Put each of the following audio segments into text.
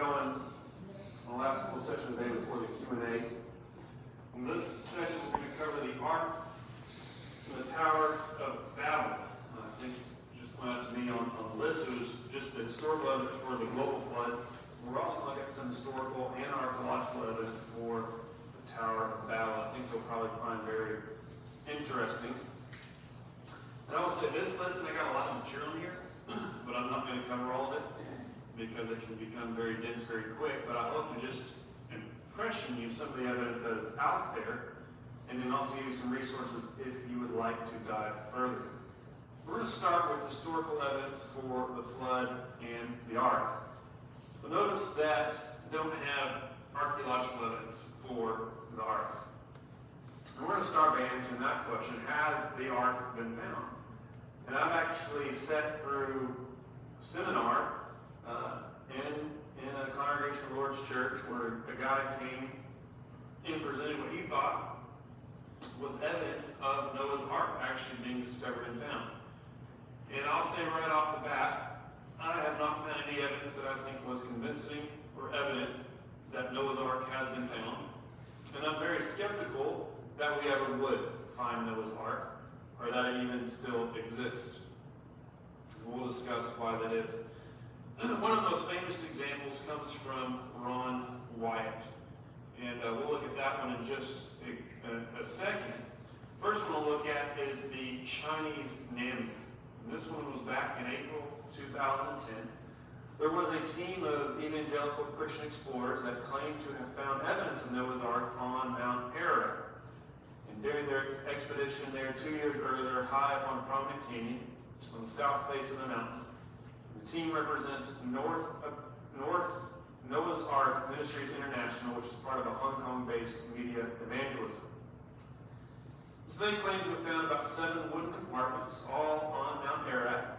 going on the last little session today before the Q&A. In this session, we're going to cover the Ark and the Tower of Babel. I think just pointed out to me on the list, it was just the historical evidence for the global flood. We're also looking at some historical and archaeological evidence for the Tower of Babel. I think you'll probably find very interesting. And I will say this lesson, I got a lot of material here, but I'm not going to cover all of it because it can become very dense very quick. But I hope to just impression you some of the evidence that is out there, and then also give you some resources if you would like to dive further. We're going to start with historical evidence for the flood and the ark. But notice that we don't have archaeological evidence for the ark. And we're going to start by answering that question: has the ark been found? And I've actually sat through a seminar in a congregation of the Lord's Church where a guy came and presented what he thought was evidence of Noah's Ark actually being discovered and found. And I'll say right off the bat, I have not found any evidence that I think was convincing or evident that Noah's Ark has been found. And I'm very skeptical that we ever would find Noah's Ark, or that it even still exists. We'll discuss why that is. One of the most famous examples comes from Ron Wyatt. And we'll look at that one in just a second. First one we'll look at is the Chinese Namib. This one was back in April 2010. There was a team of evangelical Christian explorers that claimed to have found evidence of Noah's Ark on Mount Ararat. And during their expedition there 2 years earlier, high up on a prominent canyon on the south face of the mountain, the team represents North Noah's Ark Ministries International, which is part of a Hong Kong-based media evangelism. So they claim to have found about 7 wooden compartments, all on Mount Ararat.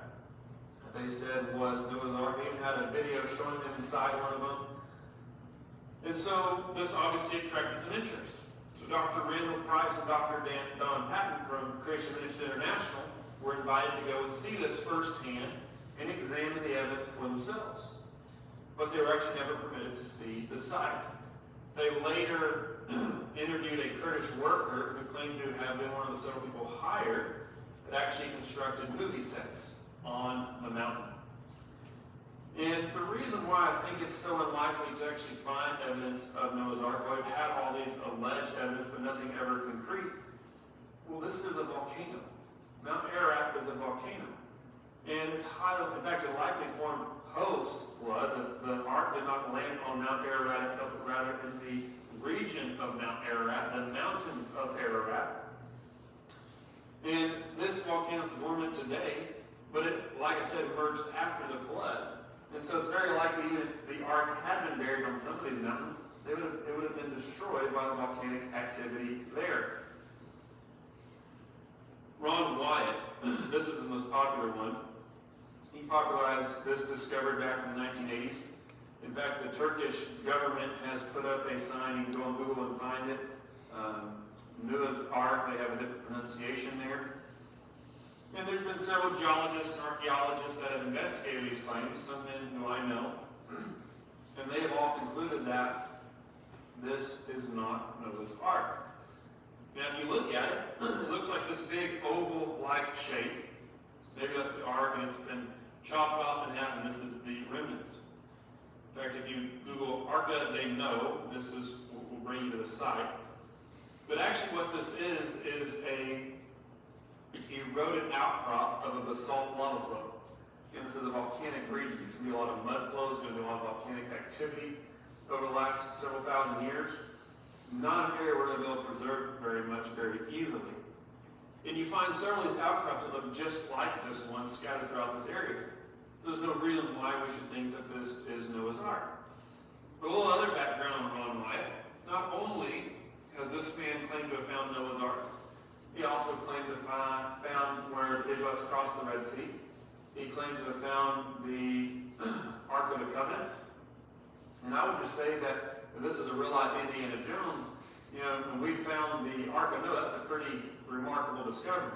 They said was Noah's Ark. They even had a video showing them inside one of them. And so this obviously attracted some interest. So Dr. Randall Price and Dr. Don Patton from Creation Ministries International were invited to go and see this firsthand and examine the evidence for themselves. But they were actually never permitted to see the site. They later interviewed a Kurdish worker who claimed to have been one of the several people hired that actually constructed movie sets on the mountain. And the reason why I think it's so unlikely to actually find evidence of Noah's Ark, why we've had all these alleged evidence but nothing ever concrete, well, this is a volcano. Mount Ararat is a volcano. And it's highly, in fact, a likely form post-flood. The ark did not land on Mount Ararat itself, but rather in the region of Mount Ararat, the mountains of Ararat. And this volcano is dormant today, but it, like I said, emerged after the flood. And so it's very likely even if the ark had been buried on some of these mountains, it would have been destroyed by the volcanic activity there. Ron Wyatt, this is the most popular one. He popularized this discovery back in the 1980s. In fact, the Turkish government has put up a sign, you can go on Google and find it. Noah's Ark, they have a different pronunciation there. And there's been several geologists and archaeologists that have investigated these claims, some men who I know, and they have all concluded that this is not Noah's Ark. Now, if you look at it, it looks like this big oval-like shape. Maybe that's the ark, and it's been chopped off in half, and this is the remnants. In fact, if you Google Arca de No, this is will bring you to the site. But actually what this is a eroded outcrop of a basalt lava flow. Again, this is a volcanic region. There's going to be a lot of mud flows, going to be a lot of volcanic activity over the last several thousand years. Not an area where they'll be able to preserve very much, very easily. And you find several of these outcrops that look just like this one scattered throughout this area. So there's no reason why we should think that this is Noah's Ark. But a little other background on Ron Wyatt. Not only has this man claimed to have found Noah's Ark, he also claimed to have found where the Israelites crossed the Red Sea. He claimed to have found the Ark of the Covenants. And I would just say that this is a real life Indiana Jones. You know, when we found the Ark of Noah, that's a pretty remarkable discovery.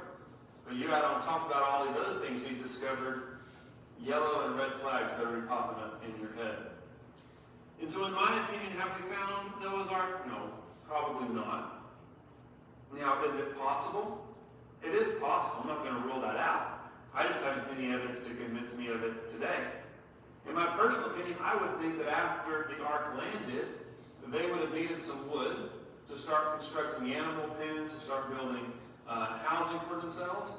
But you add on top about all these other things he's discovered, yellow and red flags better be popping up in your head. And so in my opinion, have we found Noah's Ark? No, probably not. Now, is it possible? It is possible. I'm not going to rule that out. I just haven't seen any evidence to convince me of it today. In my personal opinion, I would think that after the ark landed, they would have needed some wood to start constructing animal pens, to start building housing for themselves.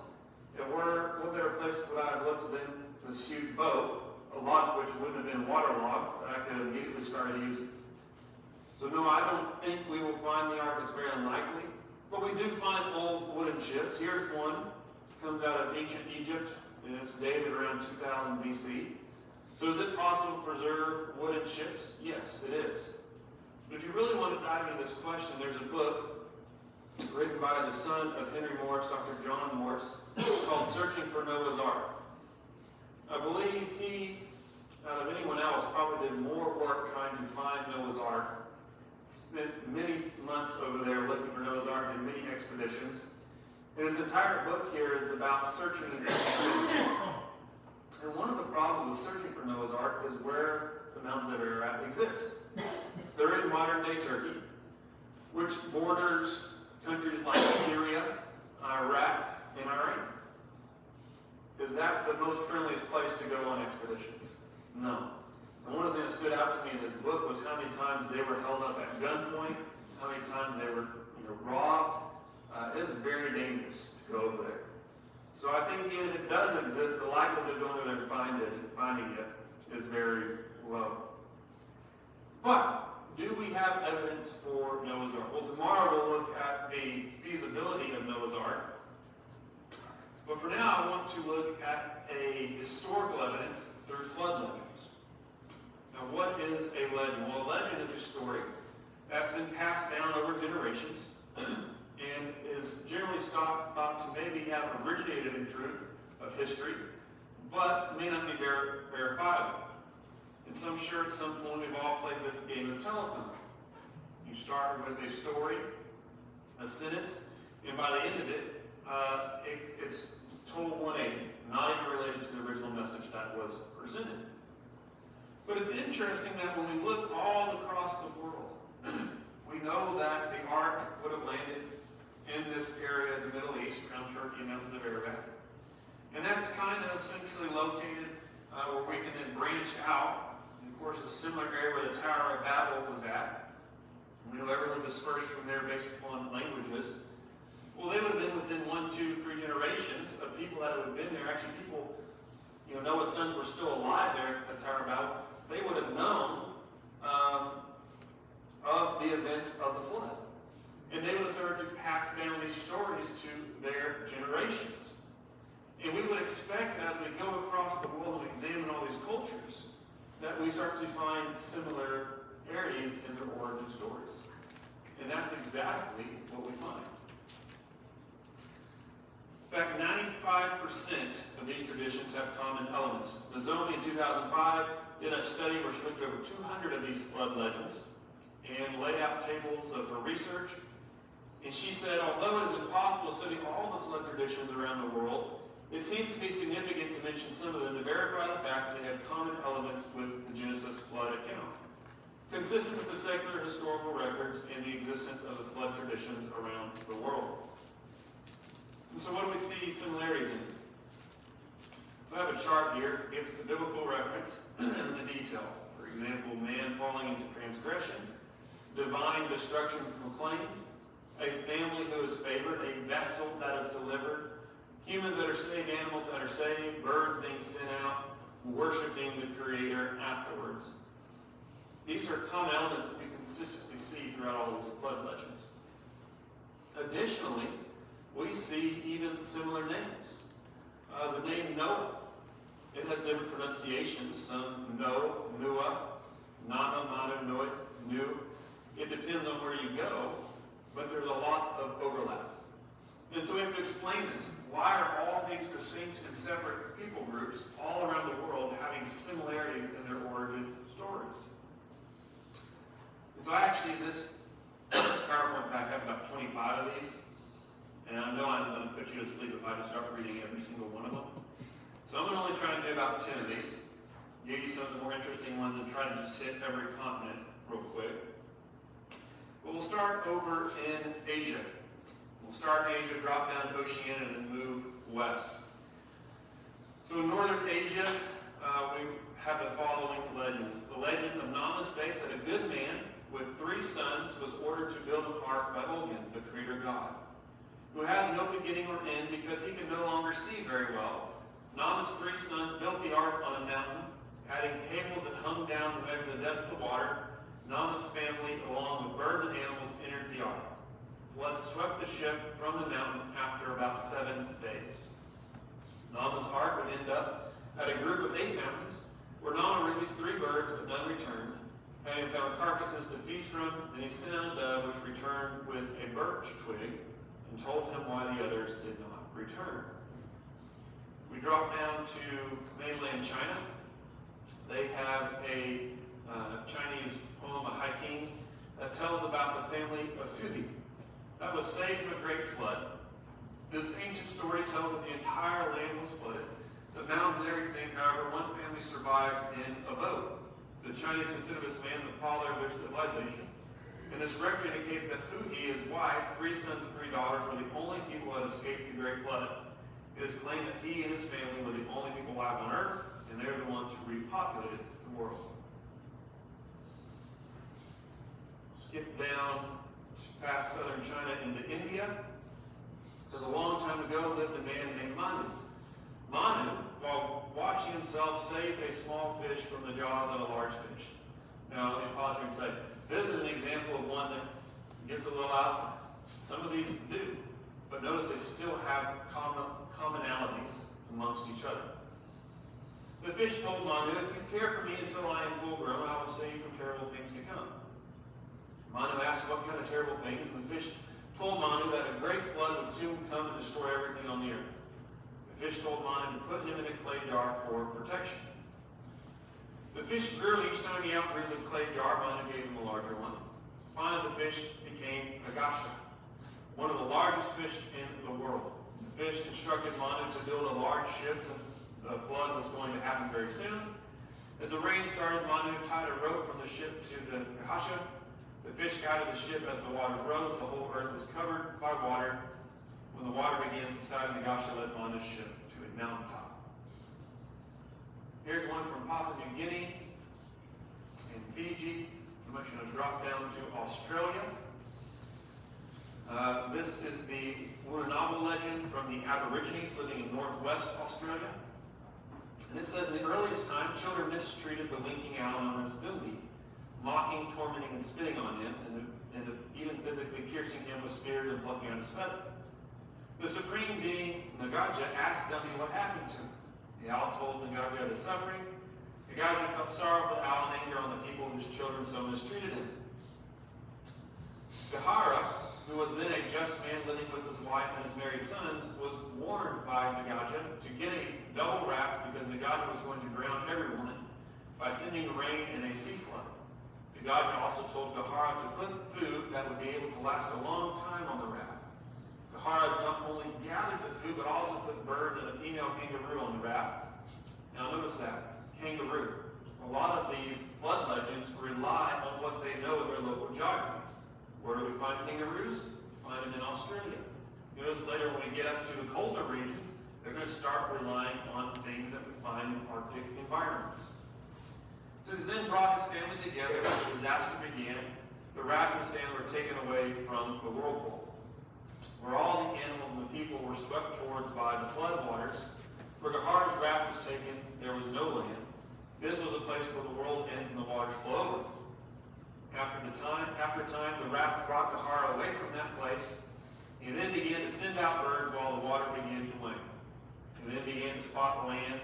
And what better place would I have looked than this huge boat, a lot of which wouldn't have been waterlogged, that I could have immediately started using. So no, I don't think we will find the ark. It's very unlikely. But we do find old wooden ships. Here's one. It comes out of ancient Egypt, and it's dated around 2000 BC. So is it possible to preserve wooden ships? Yes, it is. But if you really want to dive into this question, there's a book written by the son of Henry Morris, Dr. John Morris, called Searching for Noah's Ark. I believe he, out of anyone else, probably did more work trying to find Noah's Ark. Spent many months over there looking for Noah's Ark, did many expeditions. And his entire book here is about searching and finding. And one of the problems with searching for Noah's Ark is where the mountains of Ararat exist. They're in modern-day Turkey, which borders countries like Syria, Iraq, and Iran. Is that the most friendliest place to go on expeditions? No. And one of the things that stood out to me in his book was how many times they were held up at gunpoint, how many times they were robbed. It is very dangerous to go over there. So I think even if it does exist, the likelihood of going over there and finding it is very low. But do we have evidence for Noah's Ark? Well, tomorrow we'll look at the feasibility of Noah's Ark. But for now, I want to look at a historical evidence through flood legends. Now, what is a legend? Well, a legend is a story that's been passed down over generations and is generally thought to maybe have originated in truth of history, but may not be verifiable. And so I'm sure at some point we've all played this game of telephone. You start with a story, a sentence, and by the end of it, it's total 180, not even related to the original message that was presented. But it's interesting that when we look all across the world, we know that the ark would have landed in this area of the Middle East, around Turkey and mountains of Ararat. And that's kind of centrally located where we can then branch out. And of course, a similar area where the Tower of Babel was at. We know everyone dispersed from there based upon languages. Well, they would have been within 1, 2, 3 generations of people that would have been there. Actually, people, Noah's sons were still alive there at the Tower of Babel. They would have known of the events of the flood. And they would have started to pass down these stories to their generations. And we would expect as we go across the world and examine all these cultures, that we start to find similarities in their origin stories. And that's exactly what we find. In fact, 95% of these traditions have common elements. Nozomi in 2005 did a study where she looked over 200 of these flood legends and laid out tables for research. And she said, although it is impossible to study all the flood traditions around the world, it seems to be significant to mention some of them to verify the fact that they have common elements with the Genesis flood account, consistent with the secular historical records and the existence of the flood traditions around the world. And so what do we see similarities in? I have a chart here. It gives the biblical reference and the detail. For example, man falling into transgression, divine destruction proclaimed, a family who is favored, a vessel that is delivered, humans that are saved, animals that are saved, birds being sent out, worshiping the Creator afterwards. These are common elements that we consistently see throughout all these flood legends. Additionally, we see even similar names. The name Noah, it has different pronunciations. Some know, Nua, Nama, Manu, Noah, Nu. It depends on where you go, but there's a lot of overlap. And so we have to explain this. Why are all these distinct and separate people groups all around the world having similarities in their origin stories? And so actually, this PowerPoint pack, I have about 25 of these. And I know I'm going to put you to sleep if I just start reading every single one of them. So I'm going to only try and do about 10 of these. give you some of the more interesting ones and try to just hit every continent real quick. But we'll start over in Asia. We'll start in Asia, drop down to Oceania, and then move west. So in northern Asia, we have the following legends. The legend of Nama states that a good man with 3 sons was ordered to build an ark by Ogun, the creator god, who has no beginning or end because he can no longer see very well. Nama's 3 sons built the ark on a mountain, adding cables that hung down to measure the depth of the water. Nama's family, along with birds and animals, entered the ark. Flood swept the ship from the mountain after about 7 days. Nama's ark would end up at a group of 8 mountains, where Nama released 3 birds, but none returned. Having found carcasses to feed from, then he sent out a dove, which returned with a birch twig, and told him why the others did not return. We drop down to mainland China. They have a Chinese poem, a haiku, that tells about the family of Fuhi that was saved from a great flood. This ancient story tells that the entire land was flooded. The mountains and everything, however, one family survived in a boat. The Chinese consider this man the father of their civilization. And this record indicates that Fuhi, his wife, 3 sons and 3 daughters were the only people that escaped the great flood. It is claimed that he and his family were the only people alive on earth, and they're the ones who repopulated the world. Skip down past southern China into India. It says a long time ago lived a man named Manu. Manu, while washing himself, saved a small fish from the jaws of a large fish. Now, in pause and say, this is an example of one that gets a little out. Some of these do, but notice they still have commonalities amongst each other. The fish told Manu, if you care for me until I am full grown, I will save you from terrible things to come. Manu asked what kind of terrible things, and the fish told Manu that a great flood would soon come and destroy everything on the earth. The fish told Manu to put him in a clay jar for protection. The fish grew each time he outgrew the clay jar. Manu gave him a larger one. Finally, the fish became a gasha, one of the largest fish in the world. The fish instructed Manu to build a large ship since the flood was going to happen very soon. As the rain started, Manu tied a rope from the ship to the gasha. The fish guided the ship as the waters rose. The whole earth was covered by water. When the water began subsiding, the gasha led Manu's ship to a mountaintop. Here's one from Papua New Guinea and Fiji. I'm going to drop down to Australia. This is the Woononable legend from the Aborigines living in northwest Australia. And it says, in the earliest time, children mistreated the winking owl known as Bimbi, mocking, tormenting, and spitting on him, and even physically piercing him with spears and plucking out his feather. The supreme being, Nagaja, asked Dummy what happened to him. The owl told Nagaja of his suffering. Nagaja felt sorrow for the owl and anger on the people whose children so mistreated him. Gahara, who was then a just man living with his wife and his married sons, was warned by Nagaja to get a double raft because Nagaja was going to drown everyone by sending rain and a sea flood. Nagaja also told Gahara to put food that would be able to last a long time on the raft. Gahara not only gathered the food, but also put birds and a female kangaroo on the raft. Now notice that, kangaroo. A lot of these flood legends rely on what they know in their local geographies. Where do we find kangaroos? We find them in Australia. Notice later when we get up to the colder regions, they're going to start relying on things that we find in Arctic environments. So he then brought his family together when the disaster began. The raft and stand were taken away from the whirlpool, where all the animals and the people were swept towards by the flood waters. Where Gahara's raft was taken, there was no land. This was a place where the world ends and the waters flow over. After time, the raft brought Gahara away from that place, and then began to send out birds while the water began to wane. And then began to spot the land,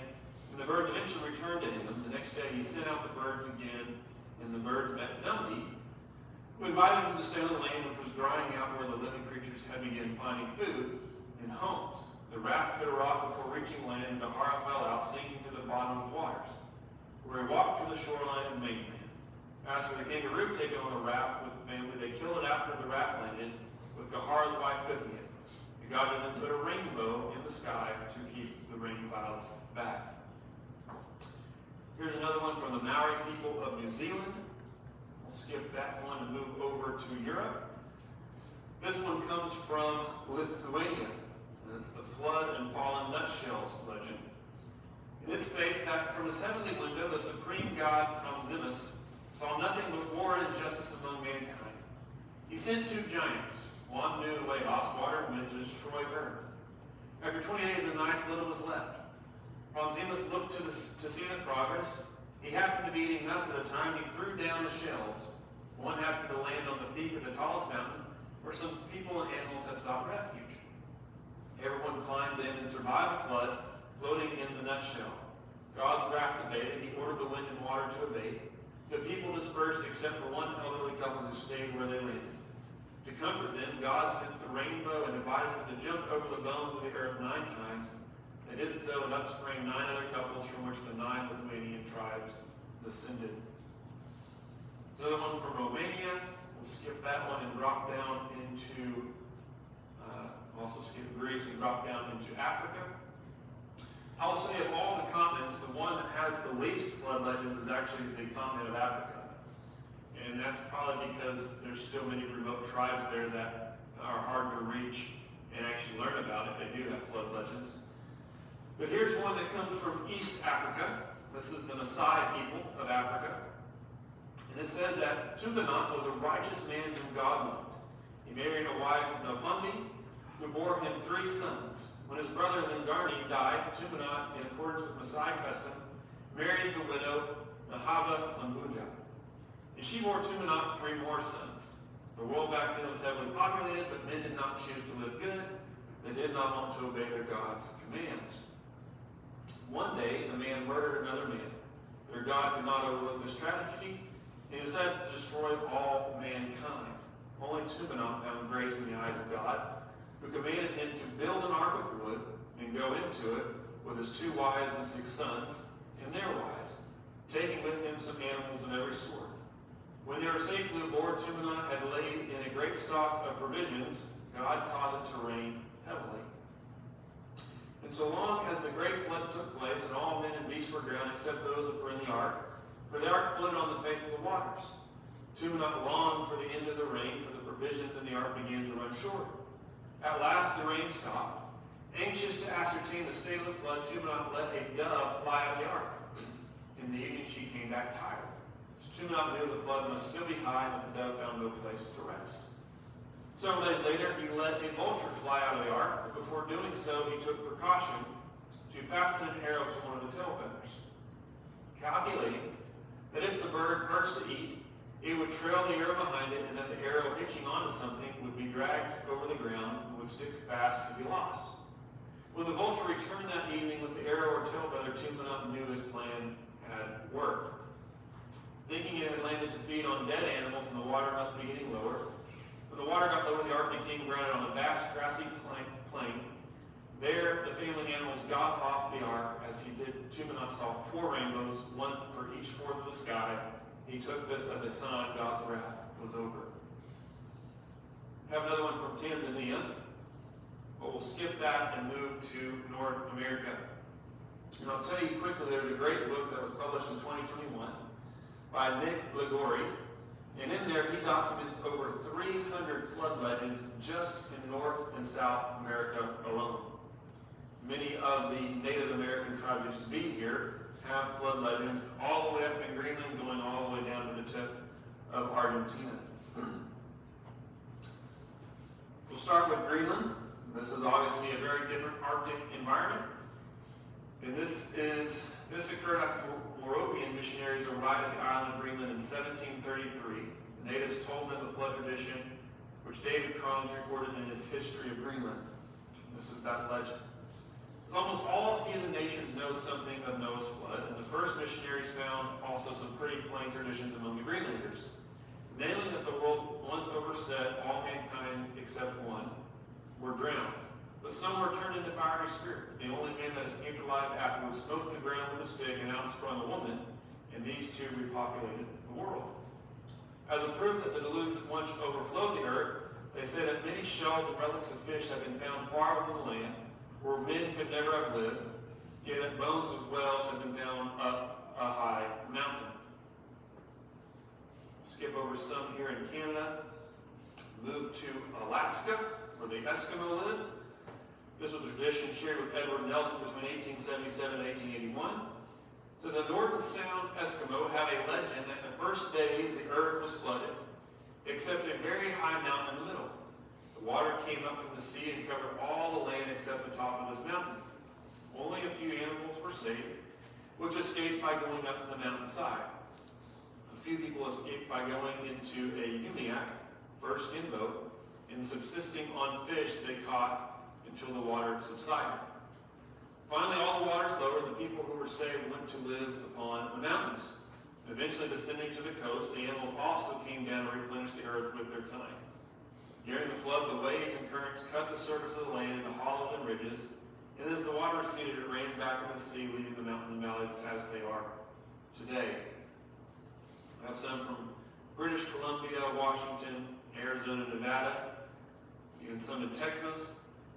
and the birds eventually returned to him. The next day he sent out the birds again, and the birds met Numbi, who invited them to stay on the land which was drying out where the living creatures had begun finding food and homes. The raft hit a rock before reaching land, and Gahara fell out, sinking to the bottom of the waters, where he walked to the shoreline and mainland. As for the kangaroo taken on the raft with the family, they killed it after the raft landed, with Gahara's wife cooking it. Nagaja then put a rainbow in the sky to keep the rain clouds back. Here's another one from the Maori people of New Zealand. We'll skip that one and move over to Europe. This one comes from Lithuania. And it's the flood and fallen nutshells legend. And it states that from his heavenly window, the supreme god Ramzimus saw nothing but war and injustice among mankind. He sent two giants. One knew the way Oswater meant to destroy earth. After 20 days and nights, little was left. Ramzimus looked to see the progress. He happened to be eating nuts at the time. He threw down the shells. One happened to land on the peak of the tallest mountain, where some people and animals had sought refuge. Everyone climbed in and survived the flood, floating in the nutshell. God's wrath abated. He ordered the wind and water to abate. The people dispersed except for one elderly couple who stayed where they landed. To comfort them, God sent the rainbow and advised them to jump over the bones of the earth 9 times. They did so, and up sprang 9 other couples from which the 9 Lithuanian tribes descended. So the one from Romania, we'll skip that one and drop down into, also skip Greece and drop down into Africa. I will say of all the continents, the one that has the least flood legends is actually the continent of Africa. And that's probably because there's still many remote tribes there that are hard to reach and actually learn about if they do have flood legends. But here's one that comes from East Africa. This is the Maasai people of Africa. And it says that Tubanot was a righteous man whom God loved. He married a wife, Nopundi, who bore him 3 sons. When his brother Lingarni died, Tubanot, in accordance with Maasai custom, married the widow Nahaba Lambunja. And she bore Tubanot 3 more sons. The world back then was heavily populated, but men did not choose to live good. They did not want to obey their God's commands. One day, a man murdered another man. Their God could not overlook this tragedy, and he decided to destroy all mankind. Only Tubanot found grace in the eyes of God, who commanded him to build an ark of wood and go into it with his 2 wives and 6 sons and their wives, taking with him some animals of every sort. When they were safely aboard, Tubanot had laid in a great stock of provisions. God caused it to rain heavily. And so long as the great flood took place, and all men and beasts were drowned except those that were in the ark, for the ark floated on the face of the waters. Tubanot longed for the end of the rain, for the provisions in the ark began to run short. At last the rain stopped. Anxious to ascertain the state of the flood, Tubanot let a dove fly out of the ark. In the evening she came back tired. So Tubanot knew the flood must still be high, but the dove found no place to rest. Several days later, he let a vulture fly out of the ark, but before doing so, he took precaution to fasten an arrow to one of the tail feathers, calculating that if the bird perched to eat, it would trail the arrow behind it, and that the arrow hitching onto something would be dragged over the ground and would stick fast to be lost. When the vulture returned that evening with the arrow or tail feather, Tubanot knew his plan had worked. Thinking it had landed to feed on dead animals and the water must be getting lower, when the water got lower, the ark became grounded on a vast grassy plain. There, the family animals got off the ark. As he did, Tubanot saw 4 rainbows, one for each fourth of the sky. He took this as a sign God's wrath was over. I have another one from Tanzania, but we'll skip that and move to North America. And I'll tell you quickly, there's a great book that was published in 2021 by Nick Ligori. And in there, he documents over 300 flood legends just in North and South America alone. Many of the Native American tribes used to be here have flood legends all the way up in Greenland, going all the way down to the tip of Argentina. We'll start with Greenland. This is obviously a very different Arctic environment. And this occurred after Moravian missionaries arrived at the island of Greenland in 1733. The natives told them the flood tradition, which David Crohn's recorded in his History of Greenland. This is that legend. As almost all heathen nations know something of Noah's flood, and the first missionaries found also some pretty plain traditions among the Greenlanders. Namely that the world once overset, all mankind except one were drowned. But some were turned into fiery spirits. The only man that escaped alive afterwards smote the ground with a stick and out sprung a woman, and these 2 repopulated the world. As a proof that the deluge once overflowed the earth, they say that many shells and relics of fish have been found far within the land, where men could never have lived, yet that bones of whales have been found up a high mountain. Skip over some here in Canada. Move to Alaska, where the Eskimo live. This was a tradition shared with Edward Nelson between 1877 and 1881. So the North and Sound Eskimo have a legend that in the first days the earth was flooded, except a very high mountain in the middle. The water came up from the sea and covered all the land except the top of this mountain. Only a few animals were saved, which escaped by going up the mountainside. A few people escaped by going into a umiak, first in boat, and subsisting on fish they caught until the water subsided. Finally, all the waters lowered. The people who were saved went to live upon the mountains. Eventually, descending to the coast, the animals also came down and replenished the earth with their kind. During the flood, the waves and currents cut the surface of the land into hollows and ridges, and as the water receded, it rained back into the sea, leaving the mountains and valleys as they are today. I have some from British Columbia, Washington, Arizona, Nevada, even some in Texas.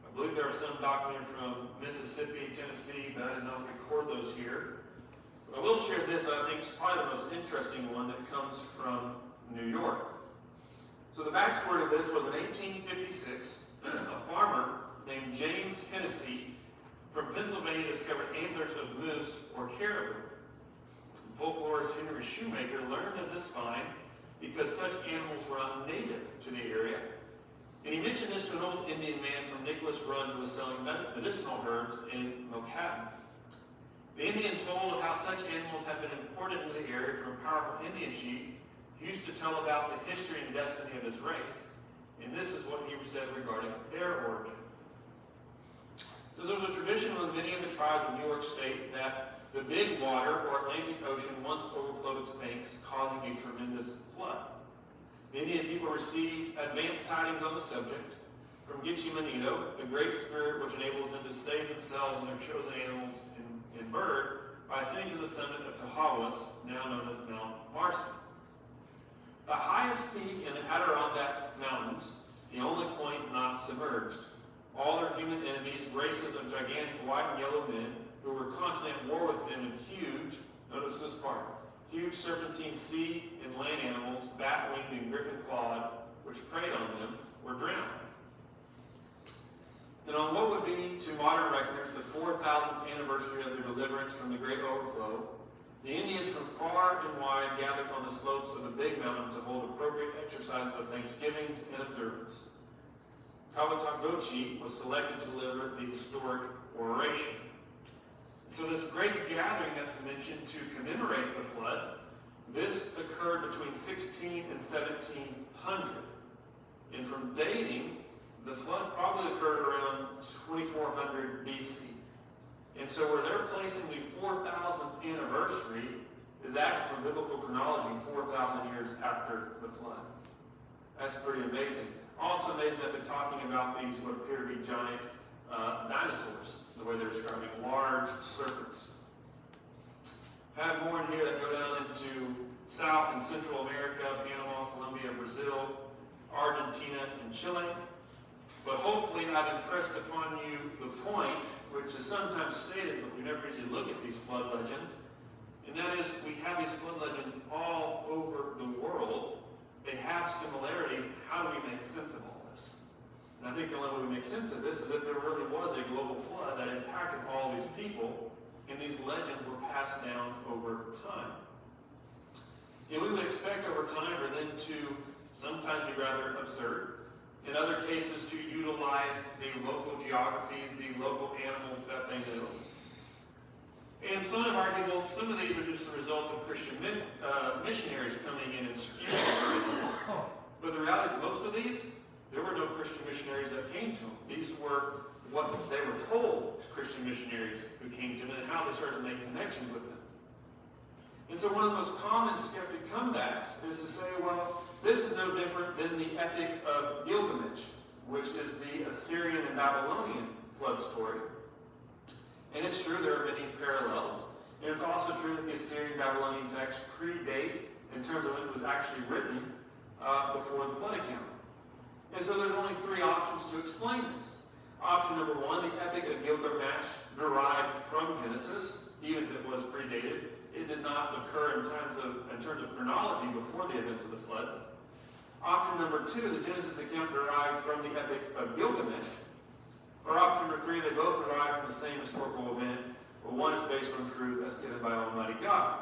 I believe there are some documented from Mississippi, Tennessee, but I did not record those here. But I will share this, I think is probably the most interesting one that comes from New York. So the backstory of this was in 1856, a farmer named James Hennessy from Pennsylvania discovered antlers of moose or caribou. Folklorist Henry Shoemaker learned of this find because such animals were not native to the area. And he mentioned this to an old Indian man from Nicholas Run who was selling medicinal herbs in Mokhatten. The Indian told of how such animals had been imported into the area from a powerful Indian chief who used to tell about the history and destiny of his race. And this is what he said regarding their origin. So there was a tradition among many of the tribes of New York State that the big water or Atlantic Ocean once overflowed its banks, causing a tremendous flood. The Indian people received advance tidings on the subject from Gitche Manito, the great spirit which enables them to save themselves and their chosen animals and bird by ascending to the summit of Tahawas, now known as Mount Marcy. The highest peak in the Adirondack Mountains, the only point not submerged. All their human enemies, races of gigantic white and yellow men, who were constantly at war with them, and huge, notice this part, huge serpentine sea and land animals, bat-winged and griffin-clawed, which preyed on them, were drowned. And on what would be to modern reckoners the 4,000th anniversary of their deliverance from the great overflow, the Indians from far and wide gathered on the slopes of the big mountain to hold appropriate exercises of thanksgivings and observance. Kawatagochi was selected to deliver the historic oration. So this great gathering that's mentioned to commemorate the flood, this occurred between 16 and 1700. And from dating, the flood probably occurred around 2400 BC. And so where they're placing the 4,000th anniversary is actually, from biblical chronology, 4,000 years after the flood. That's pretty amazing. Also amazing that they're talking about these what appear to be giant dinosaurs, the way they're describing large serpents. I have more in here that go down into South and Central America, Panama, Colombia, Brazil, Argentina, and Chile. But hopefully I've impressed upon you the point, which is sometimes stated, but we never usually look at these flood legends, and that is we have these flood legends all over the world. They have similarities. How do we make sense of all this? And I think the only way we make sense of this is that there really was a global flood that impacted all these people, and these legends were passed down over time. And we would expect over time for them to sometimes be rather absurd, in other cases to utilize the local geographies, the local animals that they knew. And some have argued, well, some of these are just the result of Christian missionaries coming in and skewing the originals. But the reality is most of these, there were no Christian missionaries that came to them. These were what they were told Christian missionaries who came to them and how they started to make connections with them. And so one of the most common skeptic comebacks is to say, well, this is no different than the Epic of Gilgamesh, which is the Assyrian and Babylonian flood story. And it's true, there are many parallels. And it's also true that the Assyrian and Babylonian texts predate, in terms of when it was actually written, before the flood account. And so there's only three options to explain this. Option number one, the Epic of Gilgamesh derived from Genesis, even if it was predated. it did not occur in terms of chronology before the events of the flood. Option number 2, the Genesis account derived from the Epic of Gilgamesh. Or option number 3, they both derive from the same historical event, but one is based on truth as given by Almighty God.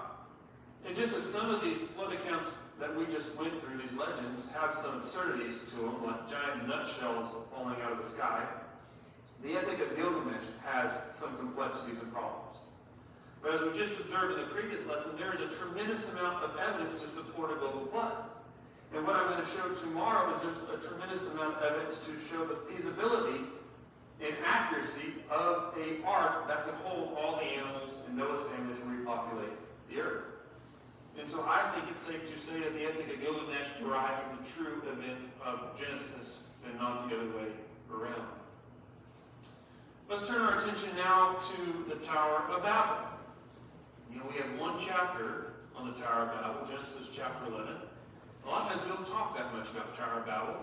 And just as some of these flood accounts that we just went through, these legends, have some absurdities to them, like giant nutshells falling out of the sky, the Epic of Gilgamesh has some complexities and problems. But as we just observed in the previous lesson, there is a tremendous amount of evidence to support a global flood. And what I'm going to show tomorrow is there's a tremendous amount of evidence to show the feasibility and accuracy of an ark that could hold all the animals in Noah's family to repopulate the earth. And so I think it's safe to say that the Epic of Gilgamesh derived from the true events of Genesis and not the other way around. Let's turn our attention now to the Tower of Babel. You know, we have one chapter on the Tower of Babel, Genesis chapter 11. A lot of times we don't talk that much about the Tower of Babel.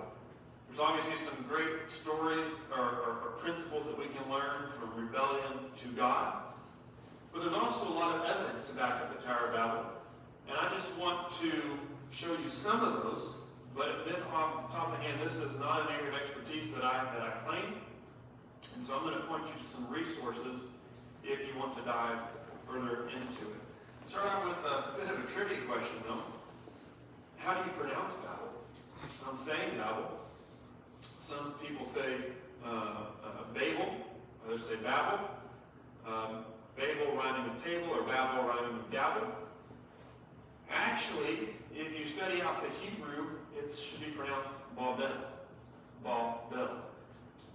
There's obviously some great stories or principles that we can learn from rebellion to God. But there's also a lot of evidence to back up the Tower of Babel. And I just want to show you some of those, but a bit off the top of the hand, this is not an area of expertise that I claim. And so I'm going to point you to some resources if you want to dive further into it. Start out with a bit of a trivia question, though. How do you pronounce Babel? I'm saying Babel. Some people say Babel, others say Babel. Babel rhyming with table, or Babel rhyming with gavel. Actually, if you study out the Hebrew, it should be pronounced Babel. Babel.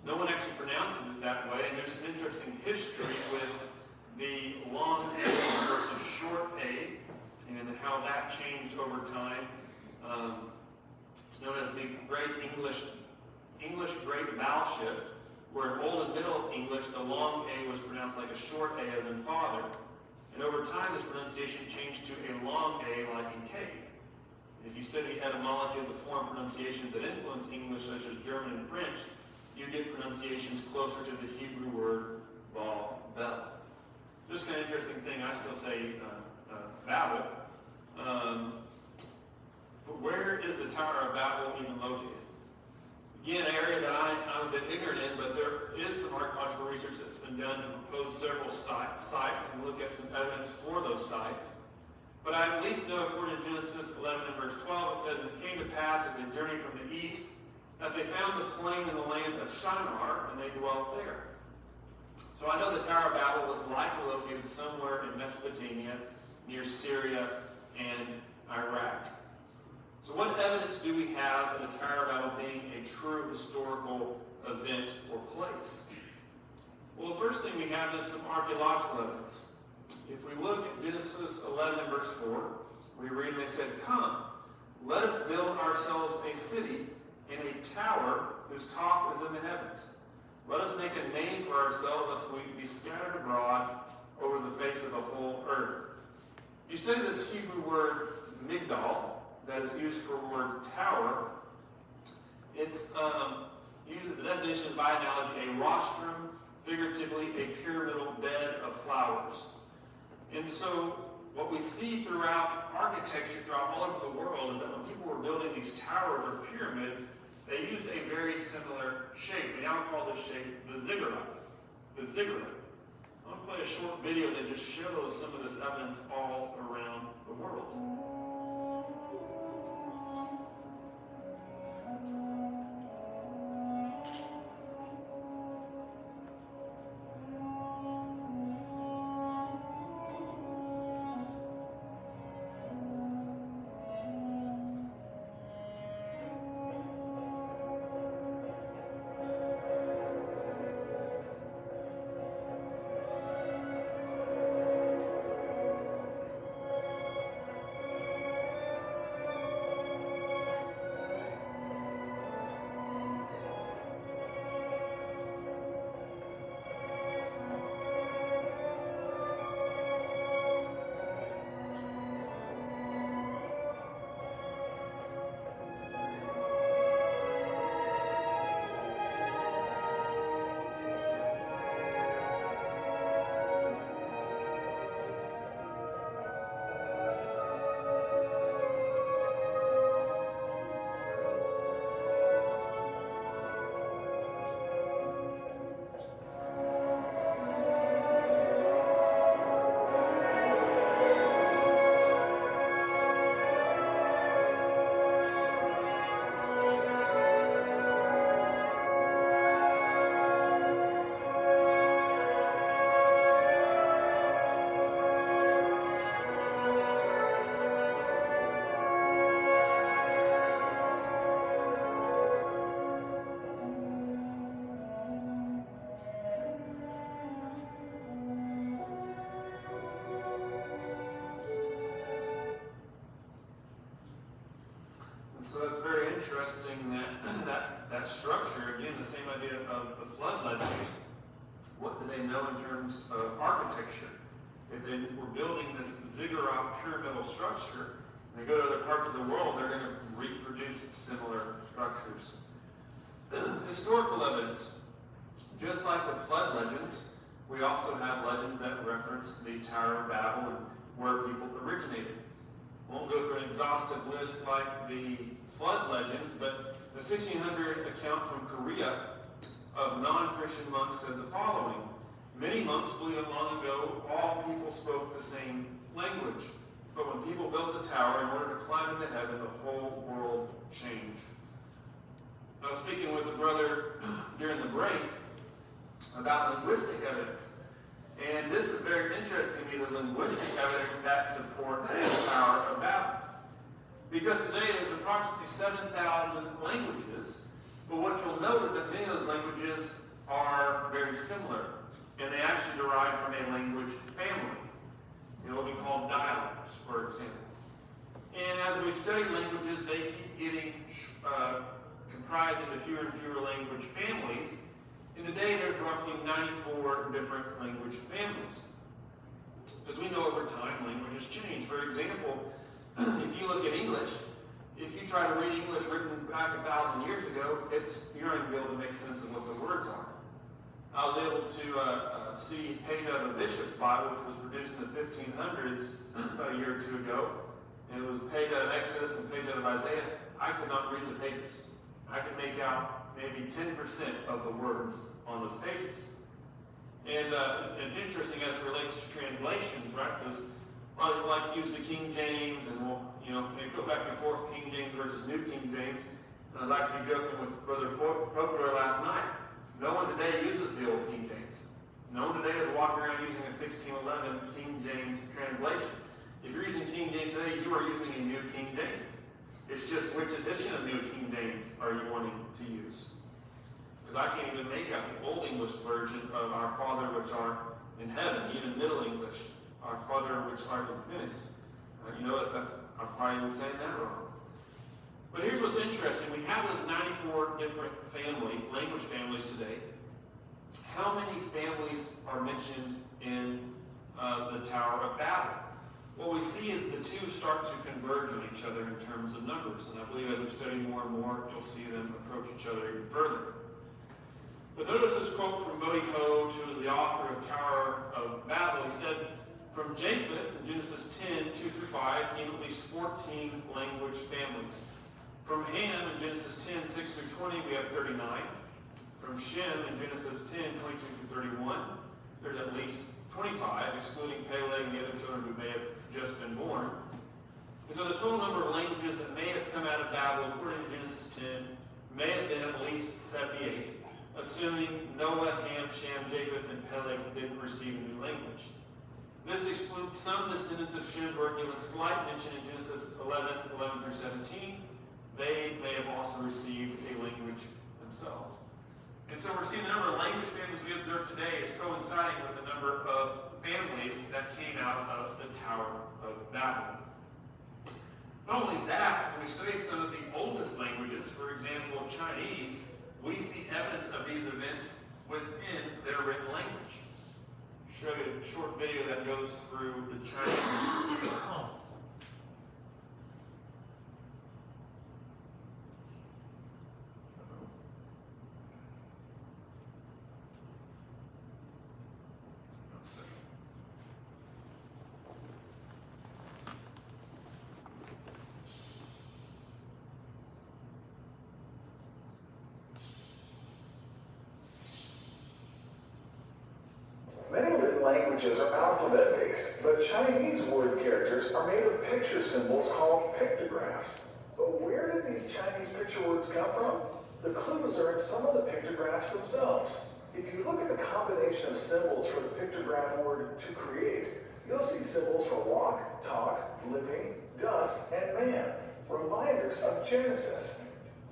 No one actually pronounces it that way, and there's some interesting history with the long A versus short A, and how that changed over time. It's known as the Great English Great Vowel Shift, where in Old and Middle English, the long A was pronounced like a short A, as in father. And over time, this pronunciation changed to a long A, like in cave. If you study the etymology of the foreign pronunciations that influence English, such as German and French, you get pronunciations closer to the Hebrew word Babel. Just kind of interesting thing, I still say Babel. But where is the Tower of Babel even located? Again, an area that I'm a bit ignorant in, but there is some archaeological research that's been done to propose several sites and look at some evidence for those sites. But I at least know, according to Genesis 11 and verse 12, it says, "And it came to pass as they journeyed from the east, that they found the plain in the land of Shinar, and they dwelt there." So I know the Tower of Babel was likely located somewhere in Mesopotamia, near Syria and Iraq. So what evidence do we have of the Tower of Babel being a true historical event or place? Well, the first thing we have is some archaeological evidence. If we look at Genesis 11 and verse 4, we read, and they said, "Come, let us build ourselves a city and a tower whose top is in the heavens. Let us make a name for ourselves, lest we be scattered abroad over the face of the whole earth." You study this Hebrew word migdal, that is used for the word tower. It's the definition is by analogy a rostrum, figuratively a pyramidal bed of flowers. And so what we see throughout architecture throughout all over the world is that when people were building these towers or pyramids, they used a very similar shape. We now call this shape the ziggurat. The ziggurat. I'm going to play a short video that just shows some of this evidence all around the world. So that's very interesting that structure, again, the same idea of the flood legends. What do they know in terms of architecture? If they were building this ziggurat pyramidal structure, and they go to other parts of the world, they're going to reproduce similar structures. Historical evidence. Just like with flood legends, we also have legends that reference the Tower of Babel and where people originated. Won't go through an exhaustive list like the flood legends, but the 1600 account from Korea of non-Christian monks said the following: many monks believed that long ago all people spoke the same language, but when people built a tower in order to climb into heaven, the whole world changed. I was speaking with a brother during the break about linguistic evidence. And this is very interesting to me, the linguistic evidence that supports the Tower of Babel. Because today there's approximately 7,000 languages, but what you'll notice is that many of those languages are very similar, and they actually derive from a language family. What we call dialects, for example. And as we study languages, they keep getting comprised into fewer and fewer language families. And today there's roughly 94 different language families. As we know, over time, languages change. For example, if you look at English, if you try to read English written back 1,000 years ago, you're not going to be able to make sense of what the words are. I was able to see a page out of a bishop's Bible, which was produced in the 1500s about a year or two ago. And it was a page out of Exodus and a page out of Isaiah. I could not read the pages. I could make out maybe 10% of the words on those pages. And it's interesting as it relates to translations, right? Because I like to use the King James, and we'll, maybe go back and forth, King James versus New King James. And I was actually joking with Brother Poperoy last night. No one today uses the old King James. No one today is walking around using a 1611 King James translation. If you're using King James today, you are using a New King James. It's just which edition of New King James are you wanting to use? Because I can't even make out the Old English version of Our Father which art in heaven, even Middle English, Our Father which art in finis. I'm probably saying that wrong. But here's what's interesting. We have those 94 different language families today. How many families are mentioned in the Tower of Babel? What we see is the two start to converge on each other in terms of numbers. And I believe as we study more and more, you'll see them approach each other even further. But notice this quote from Bodhi Ho, who is the author of Tower of Babel. He said, from Japheth in Genesis 10, 2 through 5, came at least 14 language families. From Ham in Genesis 10, 6 through 20, we have 39. From Shem in Genesis 10, 22 through 31, there's at least 25, excluding Peleg and the other children who may have just been born. And so the total number of languages that may have come out of Babel, according to Genesis 10, may have been at least 78, assuming Noah, Ham, Shem, Japheth, and Peleg didn't receive a new language. This excludes some descendants of Shem who are given slight mention in Genesis 11 through 17. They may have also received a language themselves. And so we're seeing the number of language families we observe today is coinciding with the number of families that came out of the Tower of Babel. Not only that, when we study some of the oldest languages, for example, Chinese, we see evidence of these events within their written language. Show you a short video that goes through the Chinese language. Many written languages are alphabet-based, but Chinese word characters are made of picture symbols called pictographs. But where did these Chinese picture words come from? The clues are in some of the pictographs themselves. If you look at the combination of symbols for the pictograph word to create, you'll see symbols for walk, talk, living, dust, and man, reminders of Genesis.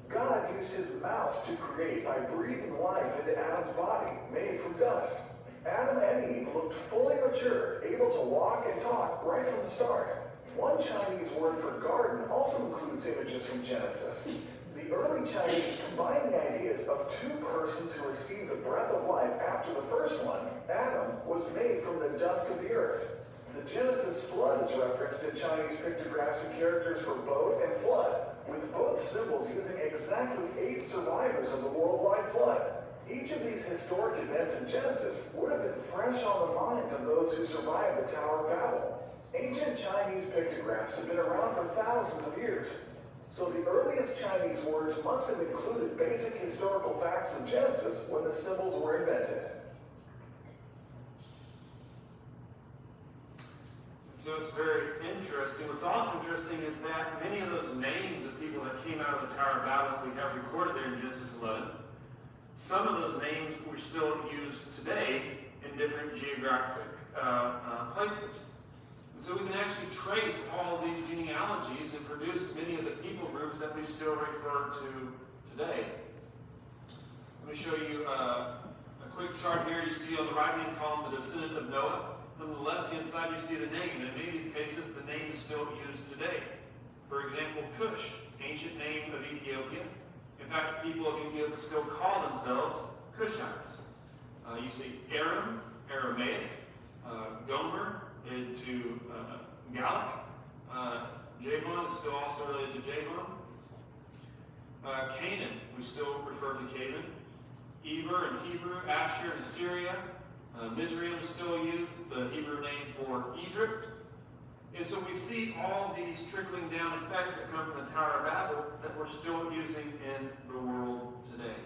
God used his mouth to create by breathing life into Adam's body, made from dust. Adam and Eve looked fully mature, able to walk and talk right from the start. One Chinese word for garden also includes images from Genesis. The early Chinese combined the ideas of two persons who received the breath of life after the first one, Adam, was made from the dust of the earth. The Genesis flood is referenced in Chinese pictographs and characters for boat and flood, with both symbols using exactly 8 survivors of the worldwide flood. Each of these historic events in Genesis would have been fresh on the minds of those who survived the Tower of Babel. Ancient Chinese pictographs have been around for thousands of years, so the earliest Chinese words must have included basic historical facts of Genesis when the symbols were invented. So it's very interesting. What's also interesting is that many of those names of people that came out of the Tower of Babel we have recorded there in Genesis 11, some of those names we still use today in different geographic places. And so we can actually trace all of these genealogies and produce many of the people groups that we still refer to today. Let me show you a quick chart here. You see on the right-hand column the descendant of Noah. On the left-hand side, you see the name. And in many of these cases, the name is still used today. For example, Cush, ancient name of Ethiopia. In fact, people of Ethiopia still call themselves Cushites. You see Aram, Aramaic, Gomer, into Gallic. Jabon is still also related to Jabon. Canaan, we still refer to Canaan. Eber in Hebrew, Asher in Assyria. Mizraim is still used, the Hebrew name for Egypt. And so we see all these trickling down effects that come from the Tower of Babel that we're still using in the world today.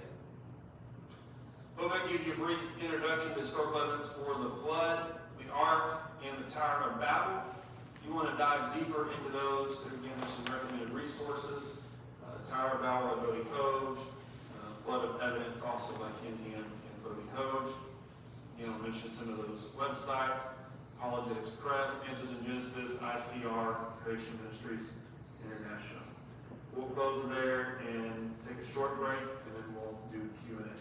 Hope I give you a brief introduction to historical evidence for the flood, the ark, and the Tower of Babel. If you want to dive deeper into those, again, there's some recommended resources. Tower of Babel by Bodie Hoge, Flood of Evidence also by Ken Ham and Bodie Hoge. Again, I'll mention some of those websites: Apologetics Press, Answers in Genesis, ICR, Creation Ministries International. We'll close there and take a short break, and then we'll do Q&A.